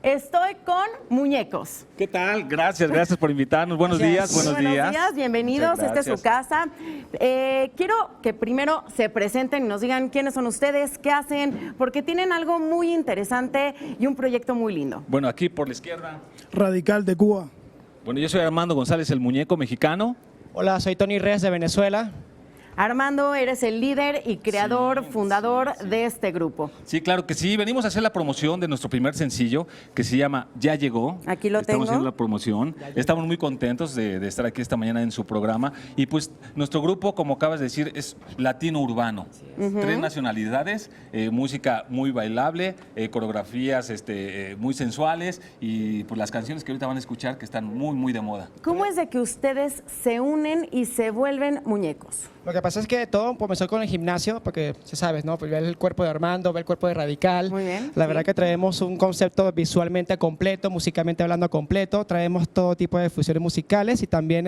Estoy con Muñecos. ¿Qué tal? Gracias por invitarnos. Buenos días. Buenos días, bienvenidos. Esta es su casa. Quiero que primero se presenten y nos digan quiénes son ustedes, qué hacen, porque tienen algo muy interesante y un proyecto muy lindo. Bueno, aquí por la izquierda. Radical de Cuba. Bueno, yo soy Armando González, el muñeco mexicano. Hola, soy Tony Reyes de Venezuela. Armando, eres el líder y creador, fundador de este grupo. Sí, claro que sí. Venimos a hacer la promoción de nuestro primer sencillo que se llama Ya Llegó. Aquí lo Estamos tengo. haciendo la promoción. Estamos muy contentos de estar aquí esta mañana en su programa. Y pues nuestro grupo, como acabas de decir, es latino urbano. Tres nacionalidades, música muy bailable, coreografías muy sensuales y pues las canciones que ahorita van a escuchar que están muy de moda. ¿Cómo es de que ustedes se unen y se vuelven muñecos? Lo que pasa es que todo comenzó con el gimnasio, porque se sabes, ¿no? Pues ver el cuerpo de Armando, ver el cuerpo de Radical. Muy bien, La sí. verdad que traemos un concepto visualmente completo, musicalmente hablando completo. Traemos todo tipo de fusiones musicales y también,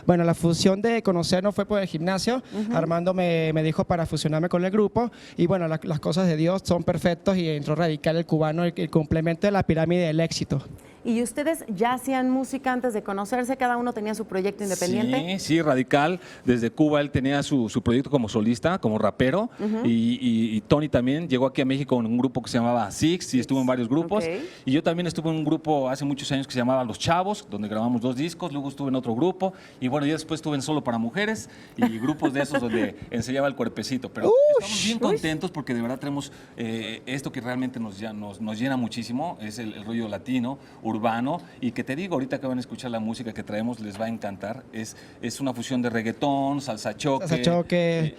bueno, la fusión de conocernos fue por el gimnasio. Armando me dijo para fusionarme con el grupo y bueno, las cosas de Dios son perfectos y entró Radical, el cubano, el complemento de la pirámide del éxito. ¿Y ustedes ya hacían música antes de conocerse? ¿Cada uno tenía su proyecto independiente? Sí, Radical. Desde Cuba él tenía su proyecto como solista, como rapero. Y Tony también llegó aquí a México en un grupo que se llamaba Six y estuvo en varios grupos. Ok. Y yo también estuve en un grupo hace muchos años que se llamaba Los Chavos, donde grabamos 2 discos. Luego estuve en otro grupo. Y bueno, ya después estuve en Solo para Mujeres y grupos de esos donde enseñaba el cuerpecito. Pero estamos bien contentos porque de verdad tenemos esto que realmente nos llena muchísimo. Es el rollo latino, urbano, y que te digo, ahorita que van a escuchar la música que traemos, les va a encantar. Es una fusión de reggaetón, salsa choque.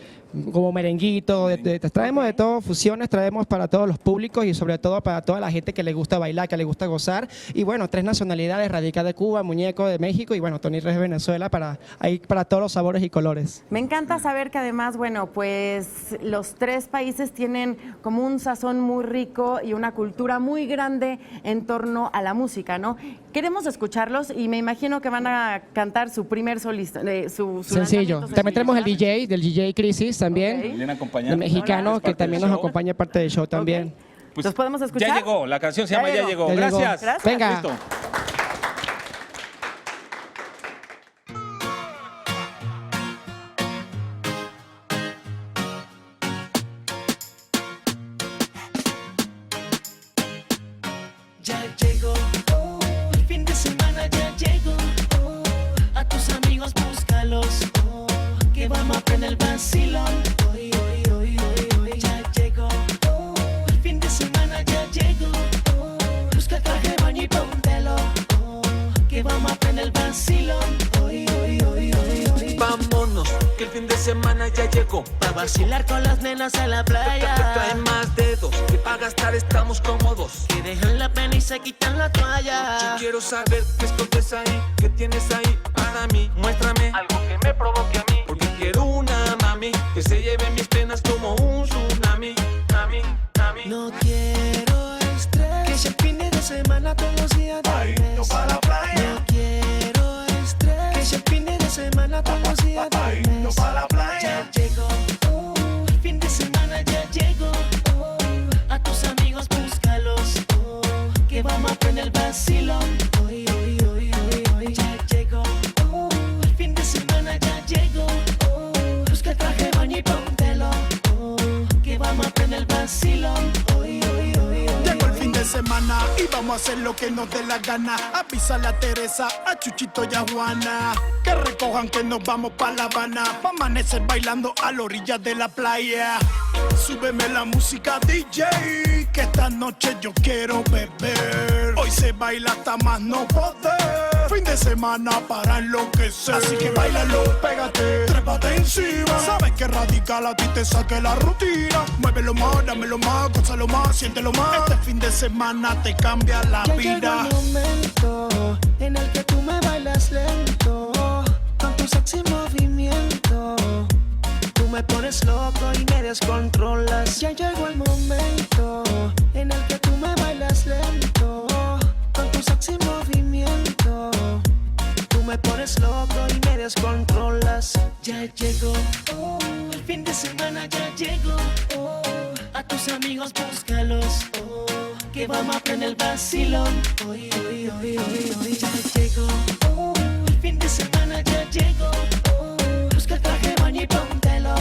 Como merenguito, traemos de todo, fusiones, traemos para todos los públicos y sobre todo para toda la gente que le gusta bailar, que le gusta gozar. Y bueno, 3 nacionalidades, Radical de Cuba, Muñeco de México y bueno, Tony Reyes de Venezuela, para todos los sabores y colores. Me encanta saber que además, bueno, pues los 3 países tienen como un sazón muy rico y una cultura muy grande en torno a la música, ¿no? Queremos escucharlos y me imagino que van a cantar su primer solista, su Sencillo. lanzamiento También tenemos el sencillo. del DJ Crisis también, Viene el acompañando. mexicano, que también nos acompaña parte del show también. Ok. ¿Los podemos escuchar? Ya llegó, la canción se llama Ya llegó. Ya llegó. Gracias. Gracias. Venga. Listo. Ya llegó, el fin de semana ya llegó. A tus amigos búscalos, que vamos a prender el vacilón. Hoy. Ya llegó, el fin de semana ya llegó. Busca traje, baño y póntelo, que vamos a prender el vacilón. Hoy. Vámonos, que el fin de semana ya llegó. Pa' vacilar con las nenas en la playa. Trae más dedos, que para gastar estamos cómodos. Que dejan la pena y se quitan la toalla. Yo quiero saber qué escondes ahí, qué tienes ahí para mí. Muéstrame algo que me provoque a mí. Porque quiero una mami que se lleve mis penas como un tsunami. No quiero estrés, que sea el fin de semana todos los días del mes. No quiero estrés, que sea el fin de semana todos los días del mes. Ya llegó, el fin de semana ya llegó. A tus amigos búscalos, que vamos a prender el vacilón. Hoy. Ya llegó, el fin de semana ya llegó. Busca el traje, baño y póntelo, que vamos a prender el vacilón. Hoy. Llegó el fin de semana y vamos a hacer lo que nos dé la gana. Avísale a Teresa, a Chuchito y a Juana que recojan que nos vamos pa' La Habana, pa' amanecer bailando a la orilla de la playa. Súbeme la música, DJ, que esta noche yo quiero beber. Hoy se baila hasta más no poder. Fin de semana para enloquecer. Así que bailalo, pégate, trépate encima. Sabes que Radical a ti te saque la rutina. Muévelo más, dámelo más, gózalo más, siéntelo más. Este fin de semana te cambia la Ya vida. llegó el momento en el que tú me bailas lento, con tu sexy movimiento. Tú me pones loco y me descontrolas. Ya llegó el momento en el que tú me bailas lento, con tu sexy movimiento. Tú me pones loco y me descontrolas. Ya llegó, el fin de semana ya llegó. A tus amigos búscalos, que vamos a prender el vacilón. Hoy, hoy, hoy, hoy, hoy ya llegó. El fin de semana ya llegó. Busca el traje, baño y póntelo.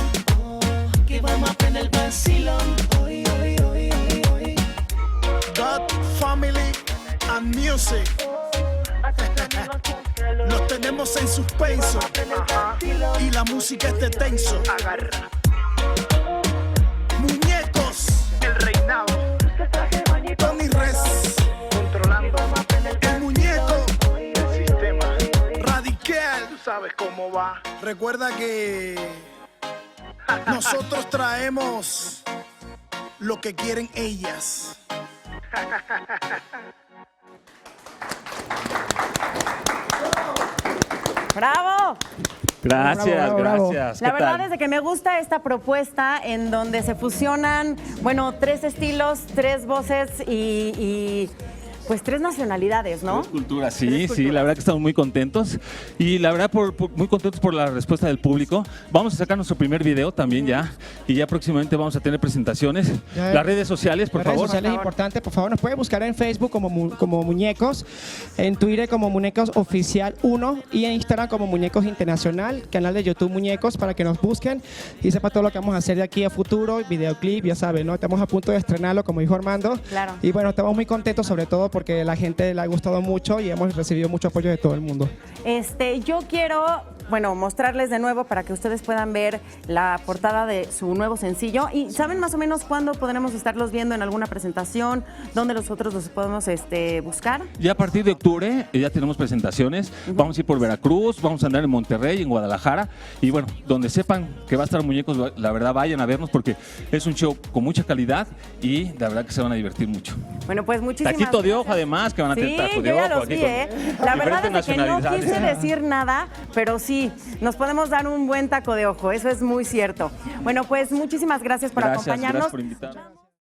Que vamos a prender el vacilón. Hoy, hoy, hoy, hoy, hoy. God, family and music. Nos tenemos en suspenso y la música es de tenso. Muñecos, el reinado. Tony Res, controlando. El muñeco, el sistema. Radical, tú sabes cómo va. Recuerda que nosotros traemos lo que quieren ellas. ¡Bravo! Gracias, Bravo, bravo. gracias. La ¿Qué verdad tal? es de que me gusta esta propuesta en donde se fusionan, bueno, 3 estilos, 3 voces y pues 3 nacionalidades, ¿no? Tres culturas, sí, Tres sí, culturas. la verdad que estamos muy contentos y la verdad muy contentos por la respuesta del público. Vamos a sacar nuestro primer video también ya y ya próximamente vamos a tener presentaciones. Ya. Las redes sociales, por Las redes favor. sociales Por favor. importantes, por favor, nos pueden buscar en Facebook como Muñecos, en Twitter como Muñecos Oficial 1 y en Instagram como Muñecos Internacional, canal de YouTube Muñecos para que nos busquen y sepan todo lo que vamos a hacer de aquí a futuro, videoclip, ya saben, ¿no? Estamos a punto de estrenarlo, como dijo Armando. Claro. Y bueno, estamos muy contentos sobre todo porque la gente le ha gustado mucho y hemos recibido mucho apoyo de todo el mundo. Yo quiero, bueno, mostrarles de nuevo para que ustedes puedan ver la portada de su nuevo sencillo. ¿Y saben más o menos cuándo podremos estarlos viendo en alguna presentación? ¿Dónde nosotros los podemos buscar? Ya a partir de octubre ya tenemos presentaciones. Vamos a ir por Veracruz, vamos a andar en Monterrey, en Guadalajara. Y bueno, donde sepan que va a estar Muñecos, la verdad vayan a vernos porque es un show con mucha calidad y la verdad que se van a divertir mucho. Bueno, pues muchísimas Taquito de gracias. ojo además, que van a tener Sí, taco de yo ya ojo. los aquí vi, con ¿eh? La verdad diferentes es que no nacionalidades. quise decir nada, pero sí, nos podemos dar un buen taco de ojo, eso es muy cierto. Bueno, pues muchísimas gracias por Gracias, acompañarnos. gracias por invitarnos.